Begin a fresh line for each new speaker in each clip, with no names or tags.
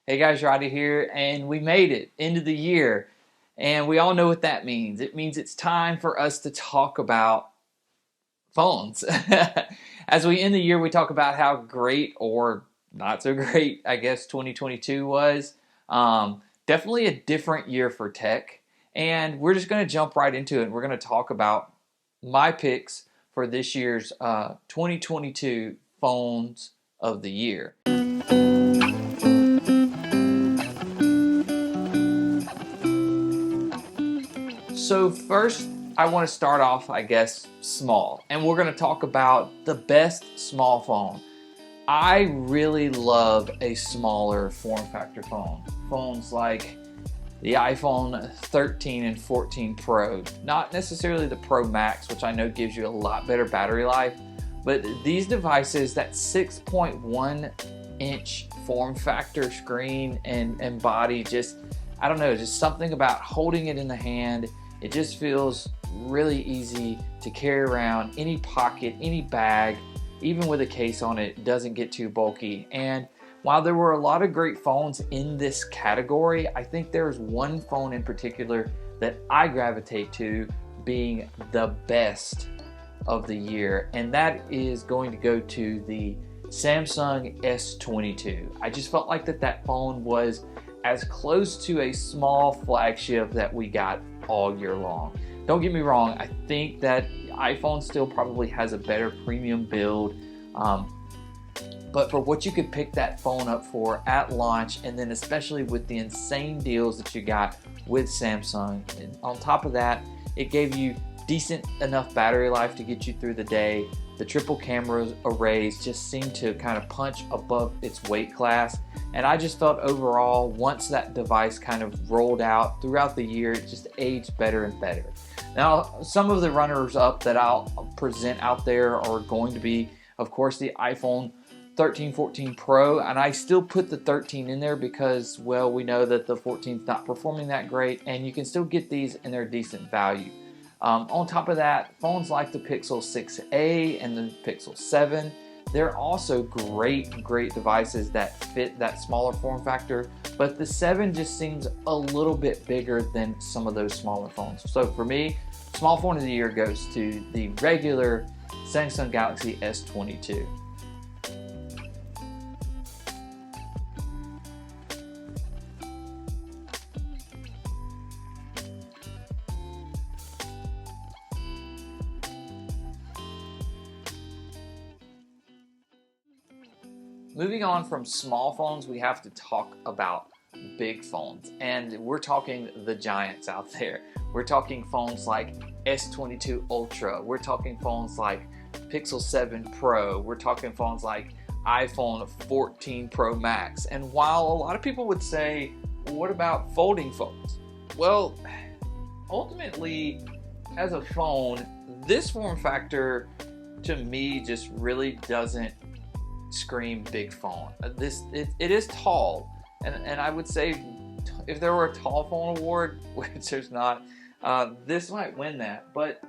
Hey guys, Roddy here, and we made it end of the year, and we all know what that means. It means it's time for us to talk about phones. As we end the year, we talk about how great or not so great, I guess, 2022 was. Definitely a different year for tech, and we're just going to jump right into it. We're going to talk about my picks for this year's 2022 phones of the year. So first, I want to start off, I guess, small. And we're going to talk about the best small phone. I really love a smaller form factor phone. Phones like the iPhone 13 and 14 Pro. Not necessarily the Pro Max, which I know gives you a lot better battery life, but these devices, that 6.1 inch form factor screen and body, just, I don't know, just something about holding it in the hand. It just feels really easy to carry around any pocket, any bag, even with a case on it, doesn't get too bulky. And while there were a lot of great phones in this category, I think there's one phone in particular that I gravitate to being the best of the year, and that is going to go to the Samsung S22. I just felt like that phone was as close to a small flagship that we got all year long. Don't get me wrong, I think that iPhone still probably has a better premium build, but for what you could pick that phone up for at launch, and then especially with the insane deals that you got with Samsung, and on top of that, it gave you decent enough battery life to get you through the day. The triple camera arrays just seemed to kind of punch above its weight class, and I just felt overall, once that device kind of rolled out throughout the year, it just aged better and better. Now, some of the runners up that I'll present out there are going to be, of course, the iPhone 13, 14 Pro, and I still put the 13 in there because, well, we know that the 14 is not performing that great, and you can still get these in their decent value. On top of that, phones like the Pixel 6a and the Pixel 7, they're also great devices that fit that smaller form factor, but the 7 just seems a little bit bigger than some of those smaller phones. So for me, small phone of the year goes to the regular Samsung Galaxy S22. Moving on from small phones, we have to talk about big phones, and we're talking the giants out there. We're talking phones like S22 Ultra, we're talking phones like Pixel 7 Pro, we're talking phones like iPhone 14 Pro Max. And while a lot of people would say, what about folding phones? Well, ultimately, as a phone, this form factor to me just really doesn't scream big phone. It is tall, and I would say if there were a tall phone award, which there's not, this might win that. But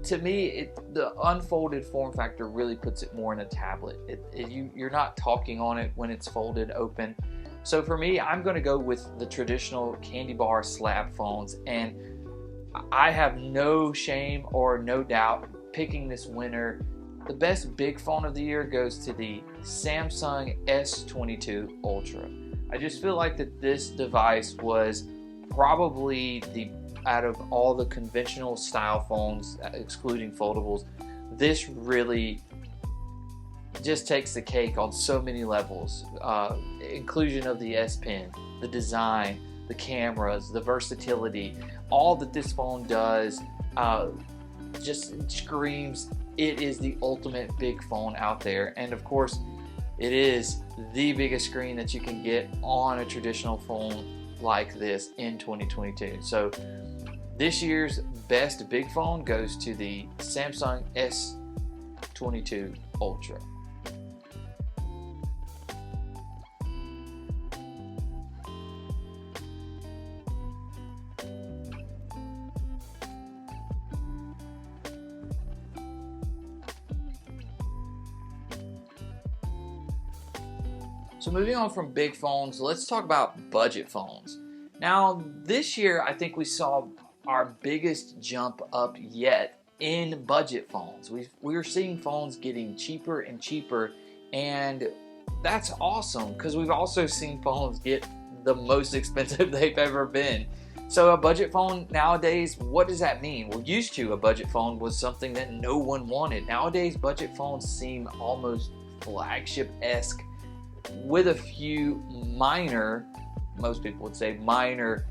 to me, the unfolded form factor really puts it more in a tablet. You're not talking on it when it's folded open. So for me, I'm going to go with the traditional candy bar slab phones, and I have no shame or no doubt picking this winner. The best big phone of the year goes to the Samsung S22 Ultra. I just feel like that this device was probably out of all the conventional style phones, excluding foldables, this really just takes the cake on so many levels. Inclusion of the S Pen, the design, the cameras, the versatility, all that this phone does just screams it is the ultimate big phone out there. And of course, it is the biggest screen that you can get on a traditional phone like this in 2022. So this year's best big phone goes to the Samsung S22 Ultra. So moving on from big phones, let's talk about budget phones. Now this year I think we saw our biggest jump up yet in budget phones. We're seeing phones getting cheaper and cheaper, and that's awesome because we've also seen phones get the most expensive they've ever been. So a budget phone nowadays, what does that mean? Well, used to a budget phone was something that no one wanted. Nowadays, budget phones seem almost flagship-esque with a few minor, most people would say minor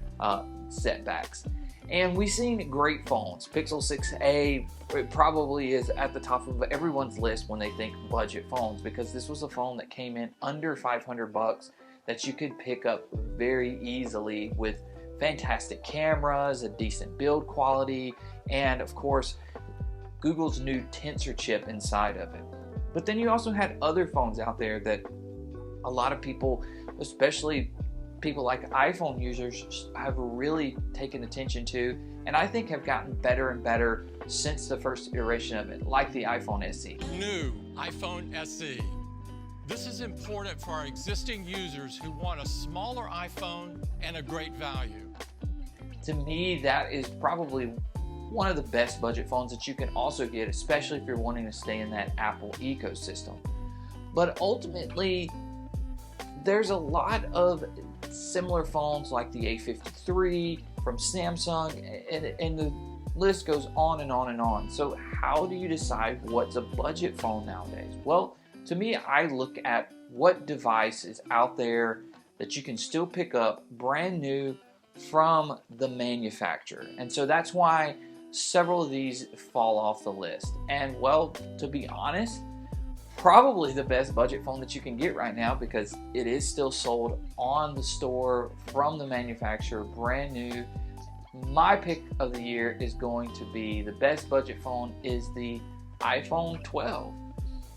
setbacks. And we've seen great phones. Pixel 6a, it probably is at the top of everyone's list when they think budget phones, because this was a phone that came in under 500 bucks that you could pick up very easily with fantastic cameras, a decent build quality, and of course Google's new Tensor chip inside of it. But then you also had other phones out there that a lot of people, especially people like iPhone users, have really taken attention to, and I think have gotten better and better since the first iteration of it, like the iPhone SE.
New iPhone SE. This is important for our existing users who want a smaller iPhone and a great value.
To me, that is probably one of the best budget phones that you can also get, especially if you're wanting to stay in that Apple ecosystem. But ultimately, there's a lot of similar phones like the A53 from Samsung, and the list goes on and on and on. So how do you decide what's a budget phone nowadays? Well, to me, I look at what device is out there that you can still pick up brand new from the manufacturer. And so that's why several of these fall off the list. And well, to be honest, probably the best budget phone that you can get right now, because it is still sold on the store from the manufacturer brand new. My pick of the year is going to be, the best budget phone is the iPhone 12.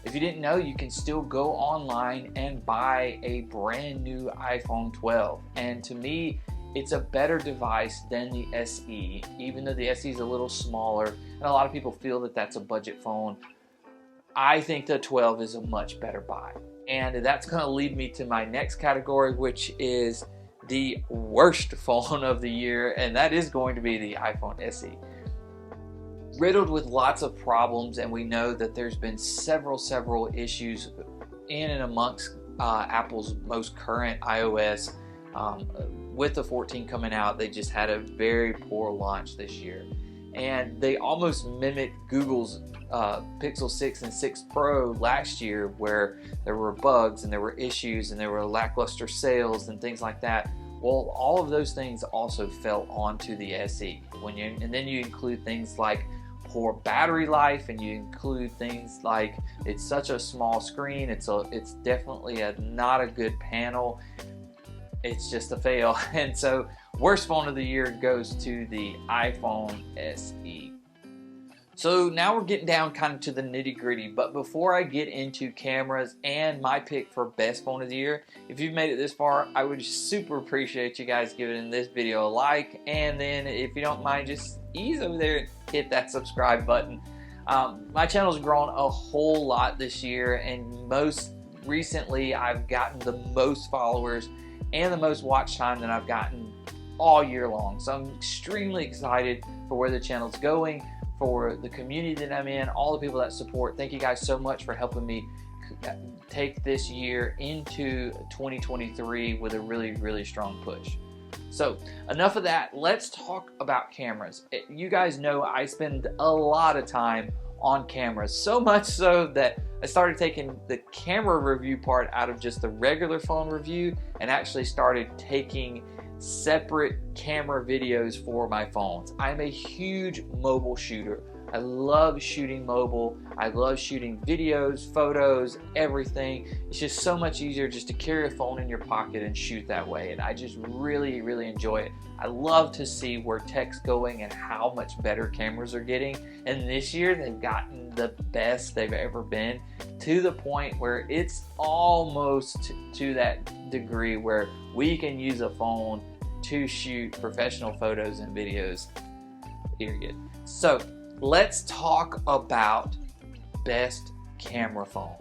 If you didn't know, you can still go online and buy a brand new iPhone 12. And to me, it's a better device than the SE, even though the SE is a little smaller, and a lot of people feel that that's a budget phone. I think the 12 is a much better buy. And that's going to lead me to my next category, which is the worst phone of the year, and that is going to be the iPhone SE. Riddled with lots of problems, and we know that there's been several issues in and amongst Apple's most current iOS. With the 14 coming out, they just had a very poor launch this year, and they almost mimicked Google's Pixel 6 and 6 Pro last year, where there were bugs and there were issues and there were lackluster sales and things like that. Well, all of those things also fell onto the SE. And then you include things like poor battery life, and you include things like it's such a small screen, it's definitely not a good panel. It's just a fail. And so worst phone of the year goes to the iPhone SE. So now we're getting down kind of to the nitty gritty, but before I get into cameras and my pick for best phone of the year, if you've made it this far, I would super appreciate you guys giving this video a like, and then if you don't mind, just ease over there and hit that subscribe button. My channel's grown a whole lot this year, and most recently I've gotten the most followers and the most watch time that I've gotten all year long. So I'm extremely excited for where the channel's going, for the community that I'm in, all the people that support. Thank you guys so much for helping me take this year into 2023 with a really strong push. So enough of that, let's talk about cameras. You guys know I spend a lot of time on cameras, so much so that I started taking the camera review part out of just the regular phone review and actually started taking separate camera videos for my phones. I'm a huge mobile shooter. I love shooting mobile. I love shooting videos, photos, everything. It's just so much easier just to carry a phone in your pocket and shoot that way, and I just really enjoy it. I love to see where tech's going and how much better cameras are getting, and this year they've gotten the best they've ever been, to the point where it's almost to that degree where we can use a phone to shoot professional photos and videos, period. So let's talk about best camera phone.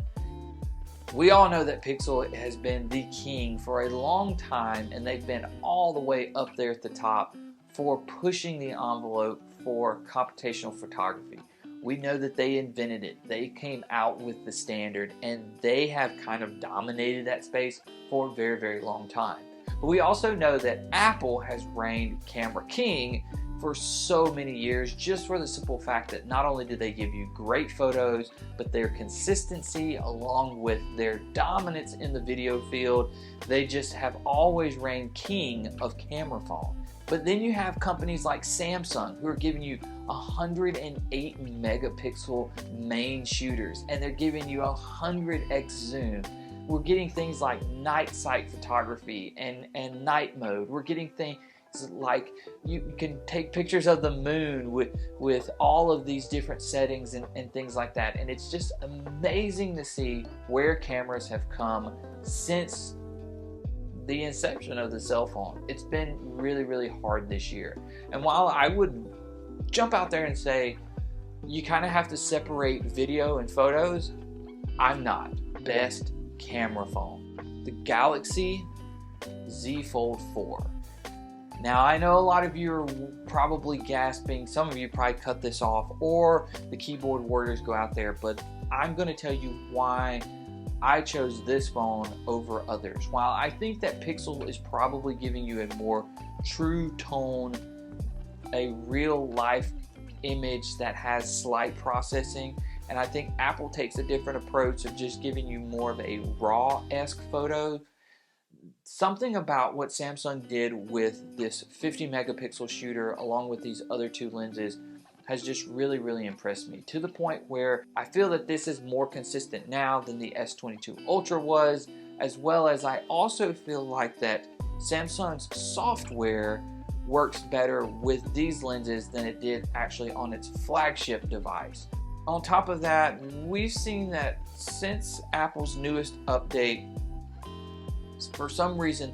We all know that Pixel has been the king for a long time, and they've been all the way up there at the top for pushing the envelope for computational photography. We know that they invented it. They came out with the standard, and they have kind of dominated that space for a very, very long time. But we also know that Apple has reigned camera king for so many years, just for the simple fact that not only do they give you great photos, but their consistency along with their dominance in the video field, they just have always reigned king of camera phone. But then you have companies like Samsung who are giving you 108 megapixel main shooters, and they're giving you 100x zoom. We're getting things like night sight photography and night mode. We're getting things like you can take pictures of the moon with all of these different settings and things like that. And it's just amazing to see where cameras have come since the inception of the cell phone. It's been really, really hard this year. And while I would jump out there and say you kind of have to separate video and photos, I'm not. Best camera phone, the Galaxy Z Fold 4. Now, I know a lot of you are probably gasping. Some of you probably cut this off, or the keyboard warriors go out there, but I'm going to tell you why I chose this phone over others. While I think that Pixel is probably giving you a more true tone, a real life image that has slight processing, and I think Apple takes a different approach of just giving you more of a raw-esque photo. Something about what Samsung did with this 50 megapixel shooter along with these other two lenses has just really, really impressed me, to the point where I feel that this is more consistent now than the S22 Ultra was, as well as I also feel like that Samsung's software works better with these lenses than it did actually on its flagship device. On top of that, we've seen that since Apple's newest update, for some reason,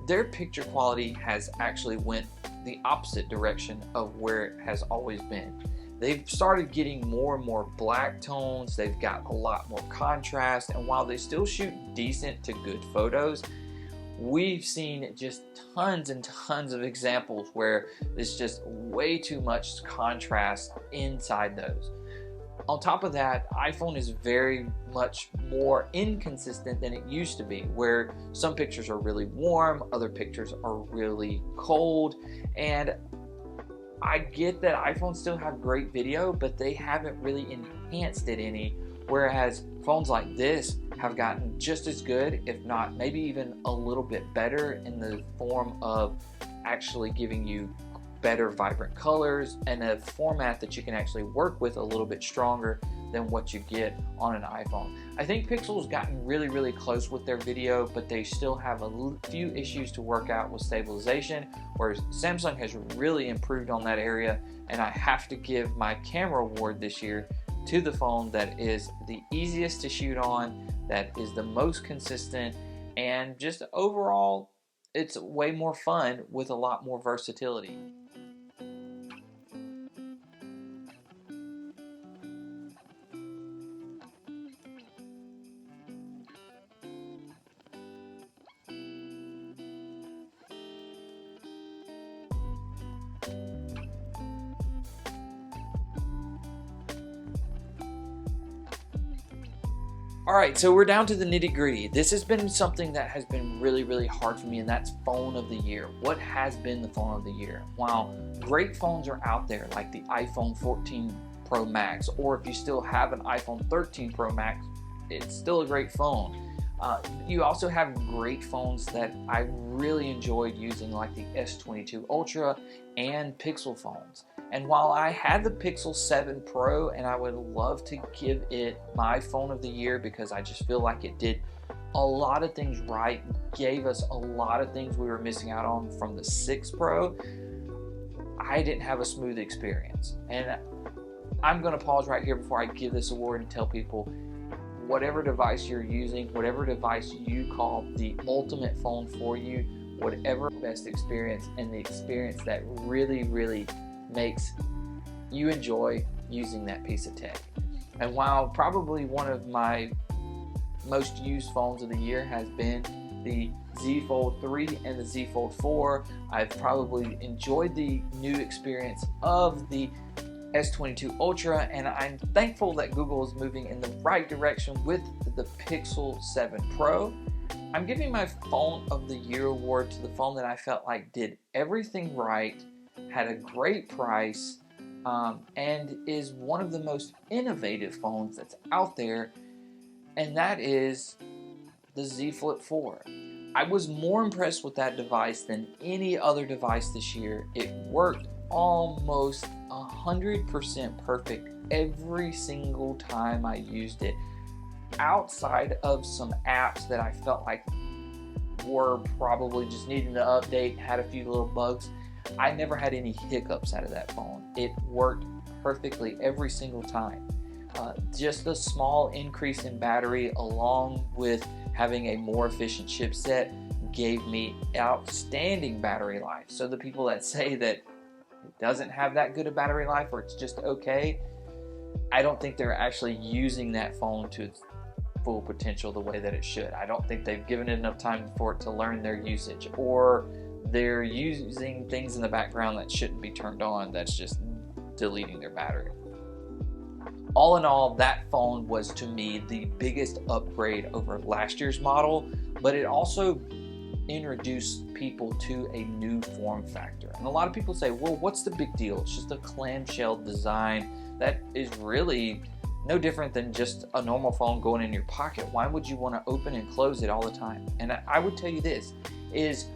their picture quality has actually went the opposite direction of where it has always been. They've started getting more and more black tones, they've got a lot more contrast, and while they still shoot decent to good photos, we've seen just tons and tons of examples where there's just way too much contrast inside those. On top of that, iPhone is very much more inconsistent than it used to be, where some pictures are really warm, other pictures are really cold, and I get that iPhones still have great video, but they haven't really enhanced it any, whereas phones like this have gotten just as good, if not maybe even a little bit better, in the form of actually giving you better vibrant colors and a format that you can actually work with a little bit stronger than what you get on an iPhone. I think Pixel's gotten really, really close with their video, but they still have a few issues to work out with stabilization, whereas Samsung has really improved on that area, and I have to give my camera award this year to the phone that is the easiest to shoot on, that is the most consistent, and just overall, it's way more fun with a lot more versatility. Alright, so we're down to the nitty gritty. This has been something that has been really, really hard for me, and that's phone of the year. What has been the phone of the year? While great phones are out there, like the iPhone 14 Pro Max, or if you still have an iPhone 13 Pro Max, it's still a great phone. You also have great phones that I really enjoyed using, like the S22 Ultra and Pixel phones. And while I had the Pixel 7 Pro, and I would love to give it my phone of the year because I just feel like it did a lot of things right, gave us a lot of things we were missing out on from the 6 Pro, I didn't have a smooth experience. And I'm going to pause right here before I give this award and tell people, whatever device you're using, whatever device you call the ultimate phone for you, whatever best experience, and the experience that really, really makes you enjoy using that piece of tech. And while probably one of my most used phones of the year has been the Z Fold 3 and the Z Fold 4. I've probably enjoyed the new experience of the S22 Ultra, and I'm thankful that Google is moving in the right direction with the Pixel 7 Pro. I'm giving my Phone of the Year award to the phone that I felt like did everything right, had a great price, and is one of the most innovative phones that's out there, and that is the Z Flip 4. I was more impressed with that device than any other device this year. It worked almost 100% perfect every single time I used it. Outside of some apps that I felt like were probably just needing to update, had a few little bugs, I never had any hiccups out of that phone. It worked perfectly every single time. Just a small increase in battery along with having a more efficient chipset gave me outstanding battery life. So the people that say that it doesn't have that good a battery life or it's just okay, I don't think they're actually using that phone to its full potential the way that it should. I don't think they've given it enough time for it to learn their usage, or they're using things in the background that shouldn't be turned on that's just deleting their battery. All in all, that phone was to me the biggest upgrade over last year's model, but it also introduced people to a new form factor. And a lot of people say, well, what's the big deal? It's just a clamshell design that is really no different than just a normal phone going in your pocket. Why would you want to open and close it all the time? And I would tell you this, is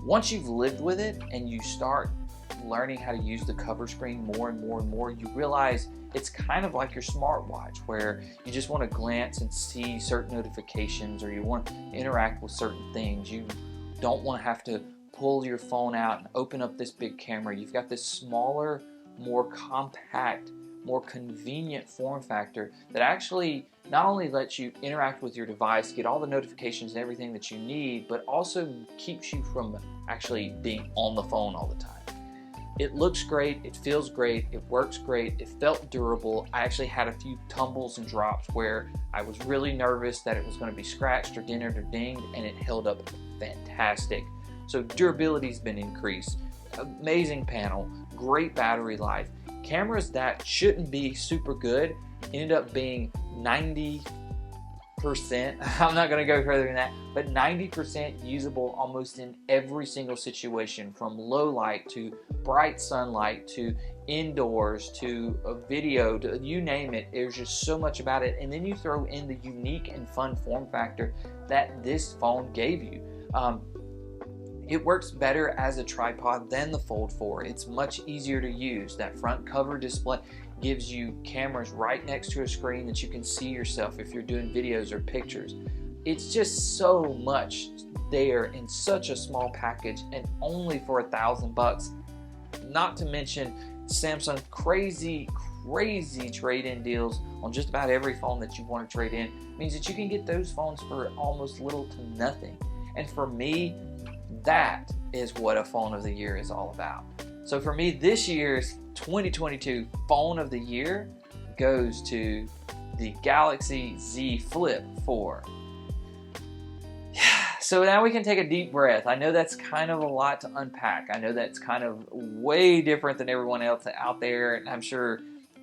once you've lived with it and you start learning how to use the cover screen more and more and more, you realize it's kind of like your smartwatch, where you just want to glance and see certain notifications, or you want to interact with certain things. You don't want to have to pull your phone out and open up this big camera. You've got this smaller, more compact, more convenient form factor that actually not only lets you interact with your device, get all the notifications and everything that you need, but also keeps you from actually being on the phone all the time. It looks great, it feels great, it works great, it felt durable. I actually had a few tumbles and drops where I was really nervous that it was going to be scratched or dented or dinged, and it held up fantastic. So durability's been increased. Amazing panel, great battery life. Cameras that shouldn't be super good ended up being 90%. I'm not going to go further than that, but 90% usable almost in every single situation, from low light to bright sunlight to indoors to a video to you name it. There's just so much about it. And then you throw in the unique and fun form factor that this phone gave you. It works better as a tripod than the Fold 4. It's much easier to use. That front cover display gives you cameras right next to a screen that you can see yourself if you're doing videos or pictures. It's just so much there in such a small package, and only for $1,000. Not to mention Samsung crazy trade-in deals on just about every phone that you want to trade in. It means that you can get those phones for almost little to nothing. And for me, that is what a Phone of the Year is all about. So for me, this year's 2022 Phone of the Year goes to the Galaxy Z Flip 4. So now we can take a deep breath. I know that's kind of a lot to unpack. I know that's kind of way different than everyone else out there, and I'm sure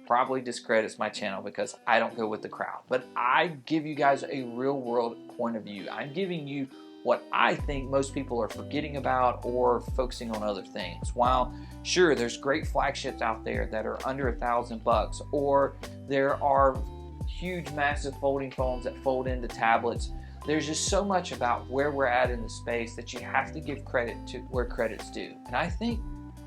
probably discredits my channel because I don't go with the crowd. But I give you guys a real world point of view. I'm giving you what I think most people are forgetting about or focusing on other things. While sure, there's great flagships out there that are under $1,000, or there are huge, massive folding phones that fold into tablets. There's just so much about where we're at in the space that you have to give credit to where credit's due. And I think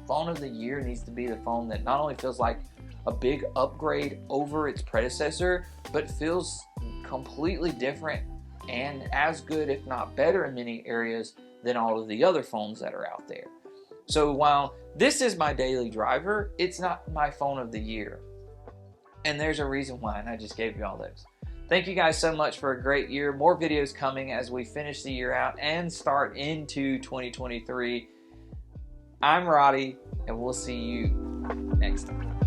Phone of the Year needs to be the phone that not only feels like a big upgrade over its predecessor, but feels completely different and as good, if not better in many areas, than all of the other phones that are out there. So while this is my daily driver, it's not my Phone of the Year. And there's a reason why, and I just gave you all those. Thank you guys so much for a great year. More videos coming as we finish the year out and start into 2023. I'm Roddy, and we'll see you next time.